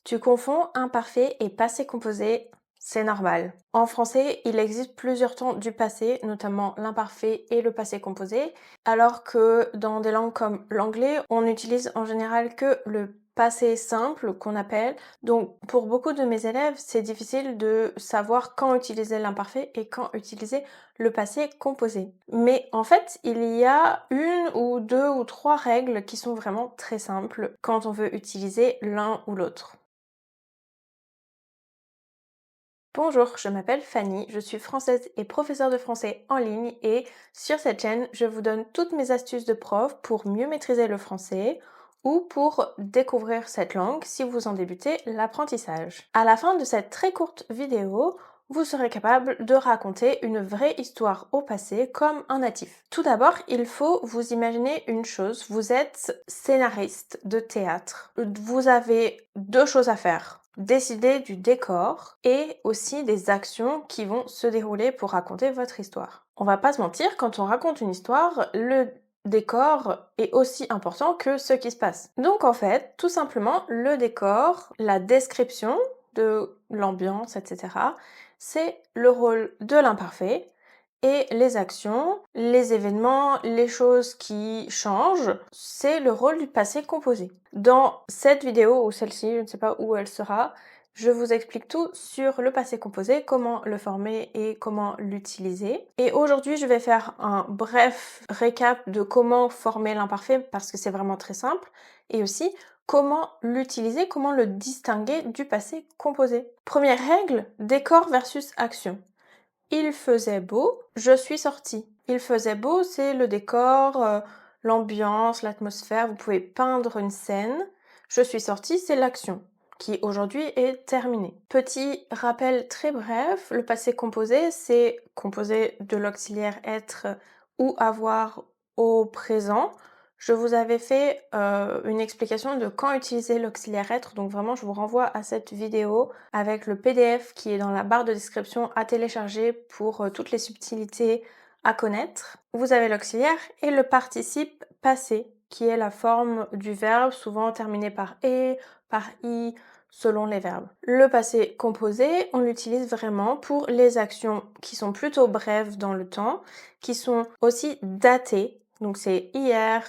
Tu confonds imparfait et passé composé, c'est normal. En français, il existe plusieurs temps du passé, notamment l'imparfait et le passé composé, alors que dans des langues comme l'anglais, on utilise en général que le passé simple qu'on appelle. Donc pour beaucoup de mes élèves, c'est difficile de savoir quand utiliser l'imparfait et quand utiliser le passé composé. Mais en fait, il y a une ou deux ou trois règles qui sont vraiment très simples quand on veut utiliser l'un ou l'autre. Bonjour, je m'appelle Fanny, je suis française et professeure de français en ligne et sur cette chaîne, je vous donne toutes mes astuces de prof pour mieux maîtriser le français ou pour découvrir cette langue si vous en débutez l'apprentissage. À la fin de cette très courte vidéo, vous serez capable de raconter une vraie histoire au passé comme un natif. Tout d'abord, il faut vous imaginer une chose, vous êtes scénariste de théâtre. Vous avez deux choses à faire. Décider du décor et aussi des actions qui vont se dérouler pour raconter votre histoire. On va pas se mentir, quand on raconte une histoire, le décor est aussi important que ce qui se passe. Donc en fait, tout simplement, le décor, la description de l'ambiance, etc., c'est le rôle de l'imparfait et les actions, les événements, les choses qui changent, c'est le rôle du passé composé. Dans cette vidéo ou celle-ci, je ne sais pas où elle sera, je vous explique tout sur le passé composé, comment le former et comment l'utiliser. Et aujourd'hui, je vais faire un bref récap de comment former l'imparfait parce que c'est vraiment très simple et aussi comment l'utiliser, comment le distinguer du passé composé. Première règle, décor versus action. Il faisait beau, je suis sortie. Il faisait beau, c'est le décor, l'ambiance, l'atmosphère, vous pouvez peindre une scène. Je suis sortie, c'est l'action qui aujourd'hui est terminée. Petit rappel très bref, le passé composé, c'est composé de l'auxiliaire être ou avoir au présent. Je vous avais fait une explication de quand utiliser l'auxiliaire être, donc vraiment je vous renvoie à cette vidéo avec le PDF qui est dans la barre de description à télécharger pour toutes les subtilités à connaître. Vous avez l'auxiliaire et le participe passé qui est la forme du verbe souvent terminé par e, par i, selon les verbes. Le passé composé, on l'utilise vraiment pour les actions qui sont plutôt brèves dans le temps, qui sont aussi datées. Donc c'est hier,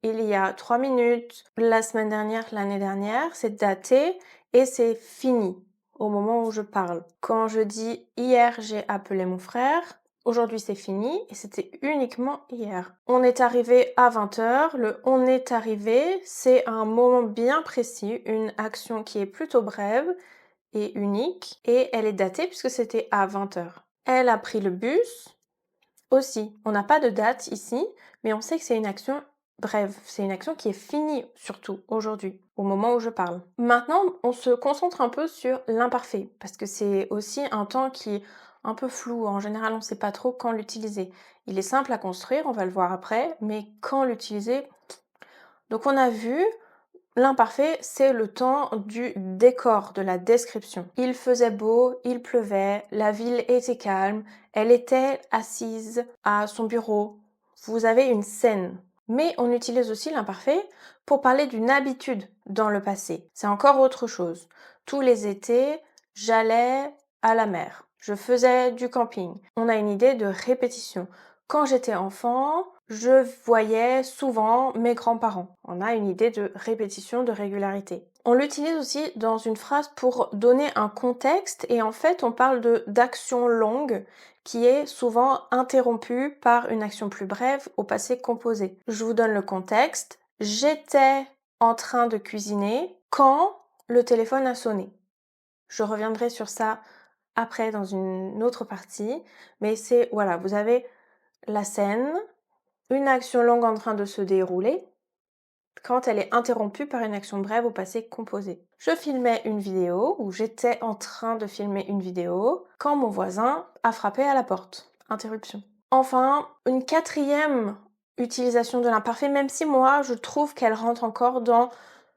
il y a 3 minutes, la semaine dernière, l'année dernière, c'est daté et c'est fini au moment où je parle. Quand je dis hier j'ai appelé mon frère, aujourd'hui c'est fini et c'était uniquement hier. On est arrivé à 20h, le on est arrivé, c'est un moment bien précis, une action qui est plutôt brève et unique et elle est datée puisque c'était à 20h. Elle a pris le bus aussi. On n'a pas de date ici, mais on sait que c'est une action brève. C'est une action qui est finie surtout aujourd'hui, au moment où je parle. Maintenant, on se concentre un peu sur l'imparfait parce que c'est aussi un temps qui est un peu flou. En général, on ne sait pas trop quand l'utiliser. Il est simple à construire, on va le voir après, mais quand l'utiliser? Donc on a vu, l'imparfait, c'est le temps du décor, de la description. Il faisait beau, il pleuvait, la ville était calme, elle était assise à son bureau. Vous avez une scène. Mais on utilise aussi l'imparfait pour parler d'une habitude dans le passé. C'est encore autre chose. Tous les étés, j'allais à la mer. Je faisais du camping. On a une idée de répétition. Quand j'étais enfant, je voyais souvent mes grands-parents. On a une idée de répétition, de régularité. On l'utilise aussi dans une phrase pour donner un contexte et en fait on parle d'action longue qui est souvent interrompue par une action plus brève au passé composé. Je vous donne le contexte. J'étais en train de cuisiner quand le téléphone a sonné. Je reviendrai sur ça après dans une autre partie, mais c'est, voilà, vous avez la scène, une action longue en train de se dérouler, quand elle est interrompue par une action brève au passé composé. Je filmais une vidéo, ou j'étais en train de filmer une vidéo, quand mon voisin a frappé à la porte. Interruption. Enfin, une quatrième utilisation de l'imparfait, même si moi je trouve qu'elle rentre encore dans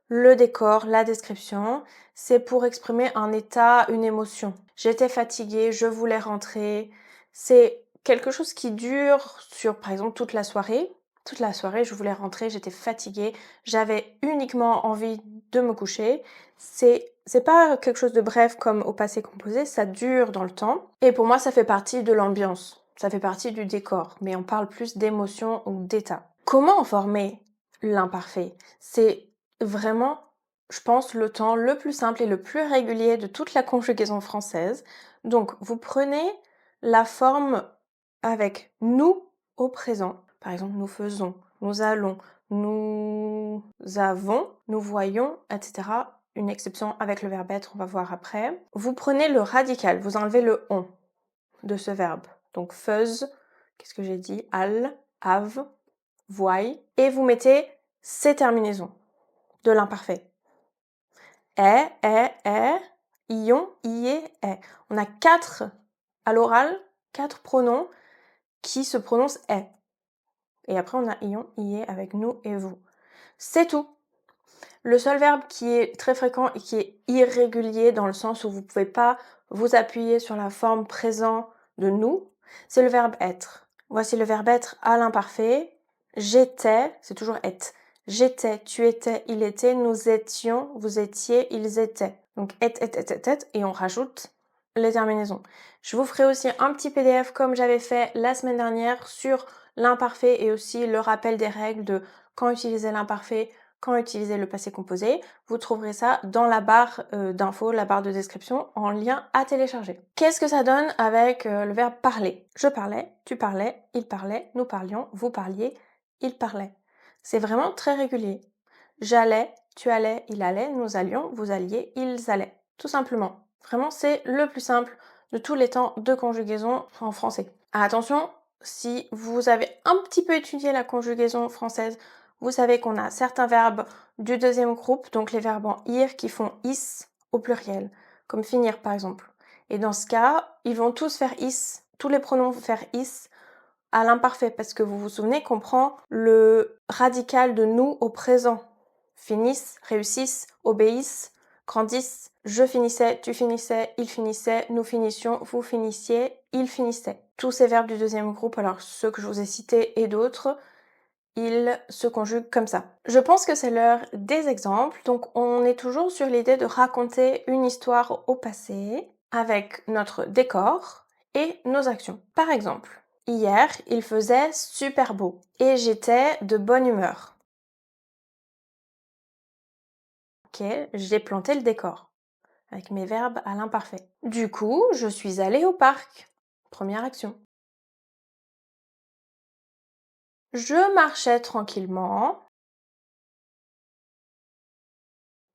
le décor, la description, c'est pour exprimer un état, une émotion. J'étais fatiguée, je voulais rentrer. C'est quelque chose qui dure sur, par exemple, toute la soirée. Toute la soirée, je voulais rentrer, j'étais fatiguée. J'avais uniquement envie de me coucher. C'est pas quelque chose de bref comme au passé composé, ça dure dans le temps. Et pour moi, ça fait partie de l'ambiance, ça fait partie du décor, mais on parle plus d'émotion ou d'état. Comment former l'imparfait? C'est vraiment, je pense, le temps le plus simple et le plus régulier de toute la conjugaison française. Donc, vous prenez la forme avec nous au présent. Par exemple, nous faisons, nous allons, nous avons, nous voyons, etc. Une exception avec le verbe être, on va voir après. Vous prenez le radical, vous enlevez le on de ce verbe. Donc feuse, qu'est-ce que j'ai dit? Al, have, voy. Et vous mettez ces terminaisons de l'imparfait. Est, ion, ié, est. On a 4 à l'oral, 4 pronoms qui se prononcent est. Et après, on a ion, ié avec nous et vous. C'est tout. Le seul verbe qui est très fréquent et qui est irrégulier dans le sens où vous ne pouvez pas vous appuyer sur la forme présent de nous, c'est le verbe être. Voici le verbe être à l'imparfait. J'étais, c'est toujours être. J'étais, tu étais, il était, nous étions, vous étiez, ils étaient. Donc et on rajoute les terminaisons. Je vous ferai aussi un petit PDF comme j'avais fait la semaine dernière sur l'imparfait et aussi le rappel des règles de quand utiliser l'imparfait, quand utiliser le passé composé. Vous trouverez ça dans la barre d'infos, la barre de description, en lien à télécharger. Qu'est-ce que ça donne avec le verbe parler? Je parlais, tu parlais, il parlait, nous parlions, vous parliez, il parlait. C'est vraiment très régulier. J'allais, tu allais, il allait, nous allions, vous alliez, ils allaient. Tout simplement. Vraiment, c'est le plus simple de tous les temps de conjugaison en français. Attention, si vous avez un petit peu étudié la conjugaison française, vous savez qu'on a certains verbes du deuxième groupe, donc les verbes en ir qui font is au pluriel, comme finir par exemple. Et dans ce cas, ils vont tous faire is, tous les pronoms vont faire is à l'imparfait, parce que vous vous souvenez qu'on prend le radical de nous au présent. Finissent, réussissent, obéissent, grandissent. Je finissais, tu finissais, il finissait, nous finissions, vous finissiez, il finissait. Tous ces verbes du deuxième groupe, alors ceux que je vous ai cités et d'autres, ils se conjuguent comme ça. Je pense que c'est l'heure des exemples, donc on est toujours sur l'idée de raconter une histoire au passé avec notre décor et nos actions. Par exemple, hier, il faisait super beau et j'étais de bonne humeur. Ok, j'ai planté le décor avec mes verbes à l'imparfait. Du coup, je suis allée au parc. Première action. Je marchais tranquillement.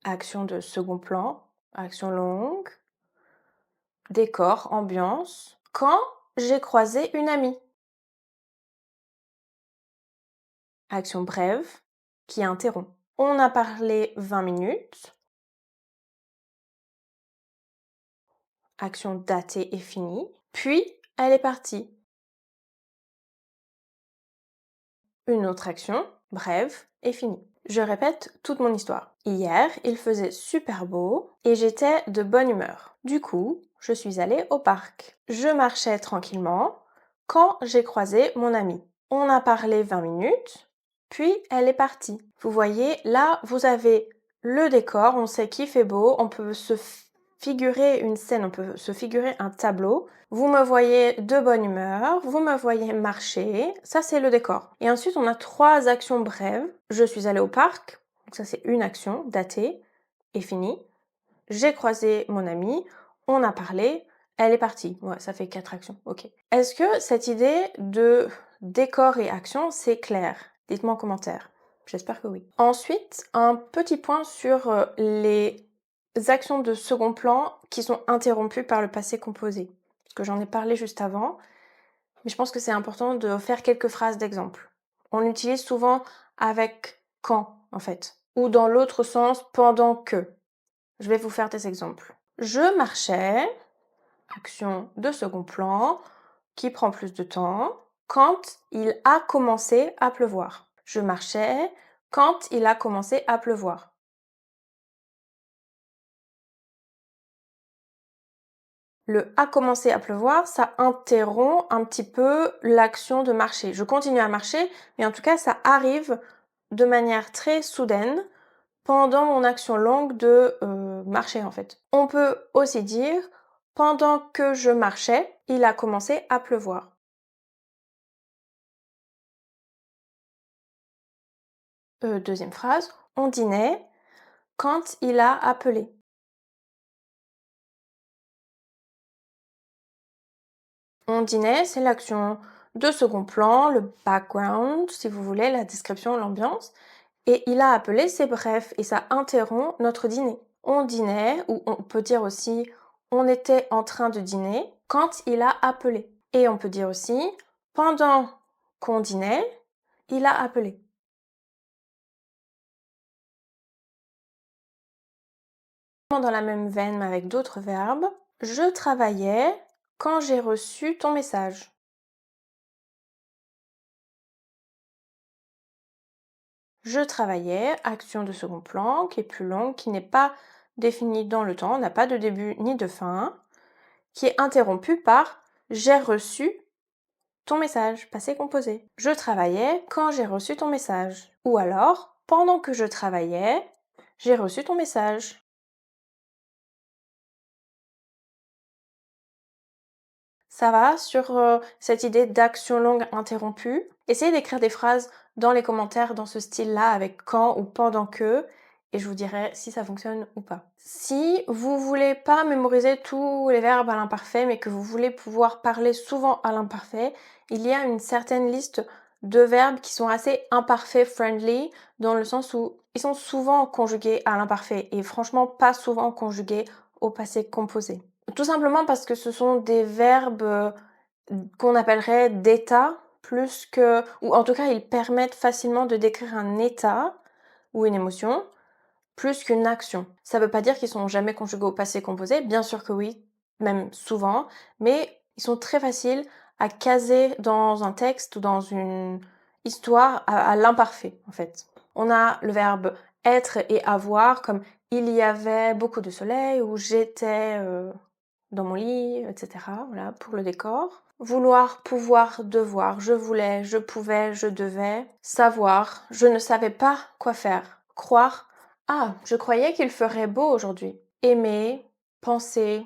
Action de second plan. Action longue. Décor, ambiance. Quand j'ai croisé une amie. Action brève qui interrompt. On a parlé 20 minutes. Action datée et finie. Puis, elle est partie. Une autre action, brève et finie. Je répète toute mon histoire. Hier, il faisait super beau et j'étais de bonne humeur. Du coup, je suis allée au parc. Je marchais tranquillement quand j'ai croisé mon amie. On a parlé 20 minutes, puis elle est partie. Vous voyez, là, vous avez le décor, on sait qu'il fait beau, on peut se figurer une scène, on peut se figurer un tableau. Vous me voyez de bonne humeur, vous me voyez marcher, ça c'est le décor. Et ensuite on a 3 actions brèves. Je suis allée au parc, donc ça c'est une action, datée et finie. J'ai croisé mon amie, on a parlé, elle est partie. Ouais, ça fait 4 actions, ok. Est-ce que cette idée de décor et action c'est clair? Dites-moi en commentaire. J'espère que oui. Ensuite, un petit point sur les actions de second plan qui sont interrompues par le passé composé. Parce que j'en ai parlé juste avant, mais je pense que c'est important de faire quelques phrases d'exemple. On l'utilise souvent avec quand, en fait, ou dans l'autre sens, pendant que. Je vais vous faire des exemples. Je marchais, action de second plan, qui prend plus de temps, quand il a commencé à pleuvoir. Je marchais quand il a commencé à pleuvoir. Le a commencé à pleuvoir, ça interrompt un petit peu l'action de marcher. Je continue à marcher, mais en tout cas, ça arrive de manière très soudaine pendant mon action longue de marcher en fait. On peut aussi dire pendant que je marchais, il a commencé à pleuvoir. Deuxième phrase, on dînait quand il a appelé. On dînait, c'est l'action de second plan, le background, si vous voulez, la description, l'ambiance. Et il a appelé, c'est bref, et ça interrompt notre dîner. On dînait, ou on peut dire aussi on était en train de dîner quand il a appelé. Et on peut dire aussi pendant qu'on dînait, il a appelé. Dans la même veine, mais avec d'autres verbes, je travaillais quand j'ai reçu ton message. Je travaillais, action de second plan, qui est plus longue, qui n'est pas définie dans le temps, n'a pas de début ni de fin, qui est interrompue par j'ai reçu ton message, passé composé. Je travaillais quand j'ai reçu ton message. Ou alors, pendant que je travaillais, j'ai reçu ton message. Ça va sur cette idée d'action longue interrompue. Essayez d'écrire des phrases dans les commentaires dans ce style-là avec quand ou pendant que et je vous dirai si ça fonctionne ou pas. Si vous voulez pas mémoriser tous les verbes à l'imparfait mais que vous voulez pouvoir parler souvent à l'imparfait, il y a une certaine liste de verbes qui sont assez imparfait friendly dans le sens où ils sont souvent conjugués à l'imparfait et franchement pas souvent conjugués au passé composé. Tout simplement parce que ce sont des verbes qu'on appellerait d'état plus que ou en tout cas, ils permettent facilement de décrire un état ou une émotion plus qu'une action. Ça veut pas dire qu'ils sont jamais conjugués au passé composé, bien sûr que oui, même souvent, mais ils sont très faciles à caser dans un texte ou dans une histoire à l'imparfait, en fait. On a le verbe être et avoir comme il y avait beaucoup de soleil ou j'étais dans mon lit, etc. Voilà, pour le décor. Vouloir, pouvoir, devoir. Je voulais, je pouvais, je devais. Savoir, je ne savais pas quoi faire. Croire, ah, je croyais qu'il ferait beau aujourd'hui. Aimer, penser,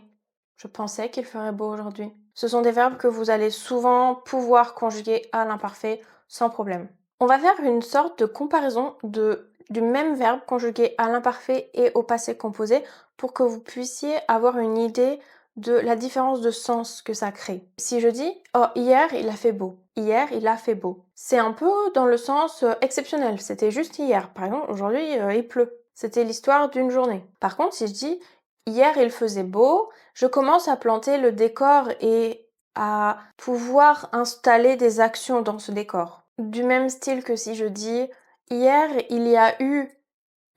je pensais qu'il ferait beau aujourd'hui. Ce sont des verbes que vous allez souvent pouvoir conjuguer à l'imparfait sans problème. On va faire une sorte de comparaison du même verbe conjugué à l'imparfait et au passé composé pour que vous puissiez avoir une idée de la différence de sens que ça crée. Si je dis oh hier il a fait beau, hier il a fait beau, c'est un peu dans le sens exceptionnel, c'était juste hier. Par exemple aujourd'hui il pleut, c'était l'histoire d'une journée. Par contre si je dis hier il faisait beau, je commence à planter le décor et à pouvoir installer des actions dans ce décor. Du même style que si je dis hier il y a eu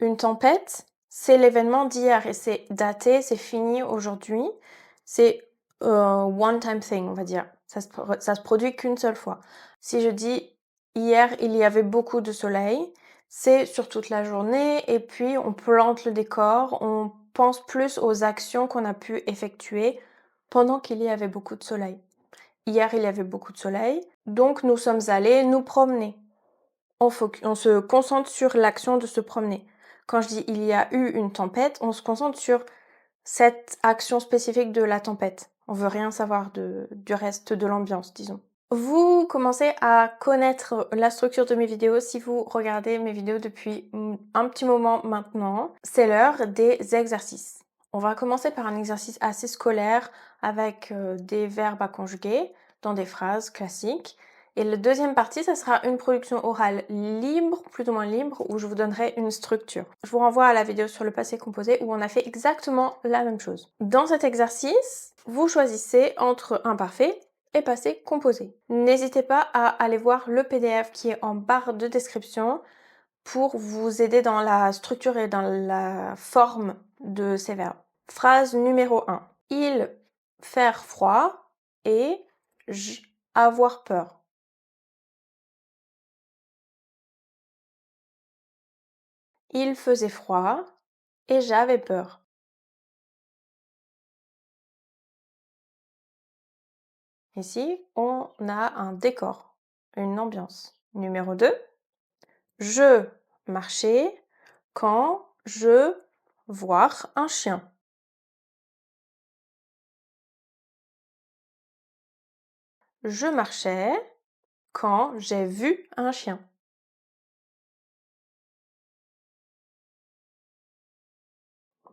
une tempête, c'est l'événement d'hier et c'est daté, c'est fini aujourd'hui. C'est one time thing, on va dire. Ça se produit qu'une seule fois. Si je dis hier il y avait beaucoup de soleil, c'est sur toute la journée et puis on plante le décor, on pense plus aux actions qu'on a pu effectuer pendant qu'il y avait beaucoup de soleil. Hier il y avait beaucoup de soleil, donc nous sommes allés nous promener. On se concentre sur l'action de se promener. Quand je dis il y a eu une tempête, on se concentre sur cette action spécifique de la tempête. On veut rien savoir du reste de l'ambiance, disons. Vous commencez à connaître la structure de mes vidéos si vous regardez mes vidéos depuis un petit moment maintenant. C'est l'heure des exercices. On va commencer par un exercice assez scolaire avec des verbes à conjuguer dans des phrases classiques. Et la deuxième partie, ça sera une production orale libre, plus ou moins libre, où je vous donnerai une structure. Je vous renvoie à la vidéo sur le passé composé où on a fait exactement la même chose. Dans cet exercice, vous choisissez entre imparfait et passé composé. N'hésitez pas à aller voir le PDF qui est en barre de description pour vous aider dans la structure et dans la forme de ces verbes. Phrase numéro 1. Il faire froid et avoir peur. Il faisait froid et j'avais peur. Ici, on a un décor, une ambiance. Numéro 2. Je marchais quand je voir un chien. Je marchais quand j'ai vu un chien.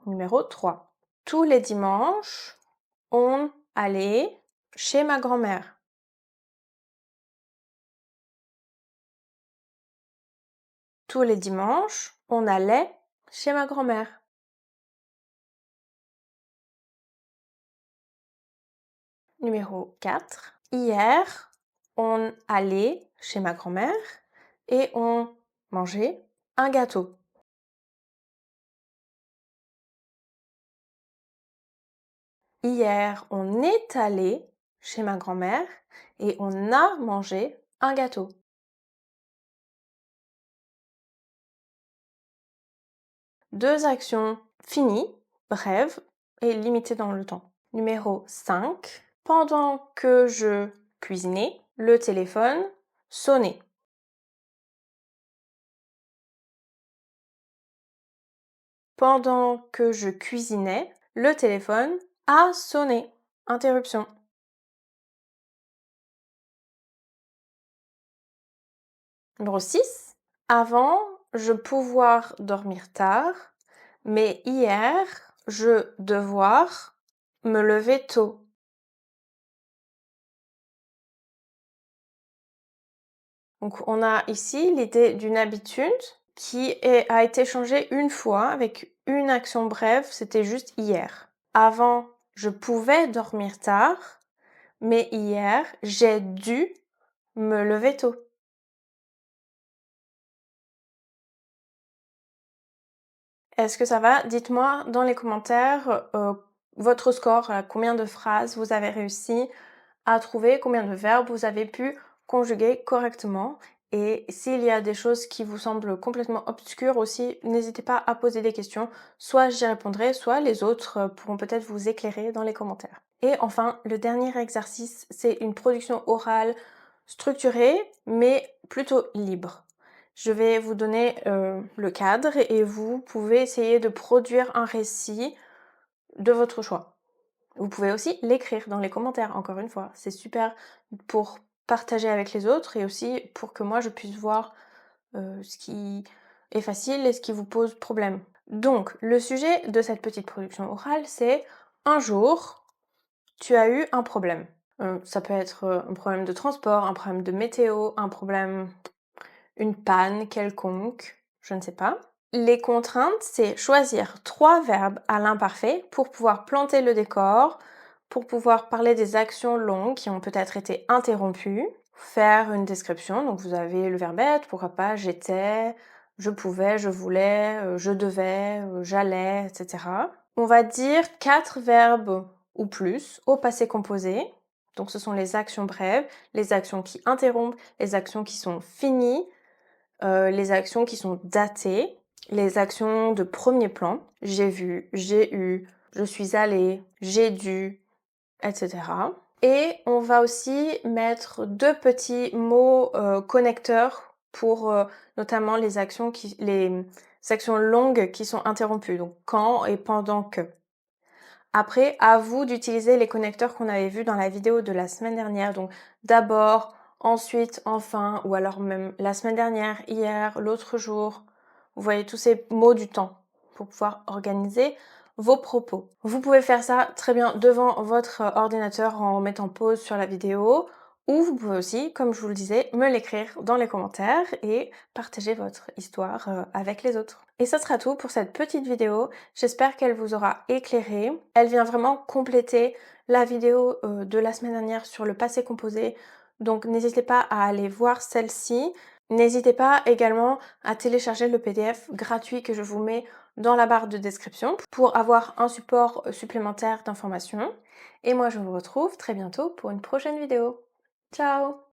Numéro 3. Tous les dimanches, on allait chez ma grand-mère. Tous les dimanches, on allait chez ma grand-mère. Numéro 4. Hier, on allait chez ma grand-mère et on mangeait un gâteau. Hier, on est allé chez ma grand-mère et on a mangé un gâteau. Deux actions finies, brèves et limitées dans le temps. Numéro 5. Pendant que je cuisinais, le téléphone sonnait. Pendant que je cuisinais, le téléphone a sonné. Interruption. Numéro 6. Avant, je pouvoir dormir tard, mais hier, je devoir me lever tôt. Donc, on a ici l'idée d'une habitude a été changée une fois avec une action brève, c'était juste hier. Avant, je pouvais dormir tard, mais hier, j'ai dû me lever tôt. Est-ce que ça va? Dites-moi dans les commentaires votre score, combien de phrases vous avez réussi à trouver, combien de verbes vous avez pu conjuguer correctement. Et s'il y a des choses qui vous semblent complètement obscures aussi, n'hésitez pas à poser des questions. Soit j'y répondrai, soit les autres pourront peut-être vous éclairer dans les commentaires. Et enfin, le dernier exercice, c'est une production orale structurée, mais plutôt libre. Je vais vous donner le cadre et vous pouvez essayer de produire un récit de votre choix. Vous pouvez aussi l'écrire dans les commentaires, encore une fois. C'est super pour partager avec les autres et aussi pour que moi je puisse voir ce qui est facile et ce qui vous pose problème. Donc, le sujet de cette petite production orale, c'est un jour, tu as eu un problème. Ça peut être un problème de transport, un problème de météo, un problème, une panne quelconque, je ne sais pas. Les contraintes, c'est choisir 3 verbes à l'imparfait pour pouvoir planter le décor, pour pouvoir parler des actions longues qui ont peut-être été interrompues, faire une description, donc vous avez le verbe être, pourquoi pas j'étais, je pouvais, je voulais, je devais, j'allais, etc. On va dire 4 verbes ou plus au passé composé. Donc ce sont les actions brèves, les actions qui interrompent, les actions qui sont finies, les actions qui sont datées, les actions de premier plan. J'ai vu, j'ai eu, je suis allée, j'ai dû, etc. Et on va aussi mettre 2 petits mots connecteurs pour notamment les actions longues qui sont interrompues, donc quand et pendant que. Après, à vous d'utiliser les connecteurs qu'on avait vus dans la vidéo de la semaine dernière. Donc d'abord, ensuite, enfin, ou alors même la semaine dernière, hier, l'autre jour. Vous voyez tous ces mots du temps pour pouvoir organiser vos propos. Vous pouvez faire ça très bien devant votre ordinateur en mettant pause sur la vidéo. Ou vous pouvez aussi, comme je vous le disais, me l'écrire dans les commentaires et partager votre histoire avec les autres. Et ça sera tout pour cette petite vidéo. J'espère qu'elle vous aura éclairé. Elle vient vraiment compléter la vidéo de la semaine dernière sur le passé composé. Donc n'hésitez pas à aller voir celle-ci. N'hésitez pas également à télécharger le PDF gratuit que je vous mets dans la barre de description pour avoir un support supplémentaire d'informations. Et moi je vous retrouve très bientôt pour une prochaine vidéo. Ciao!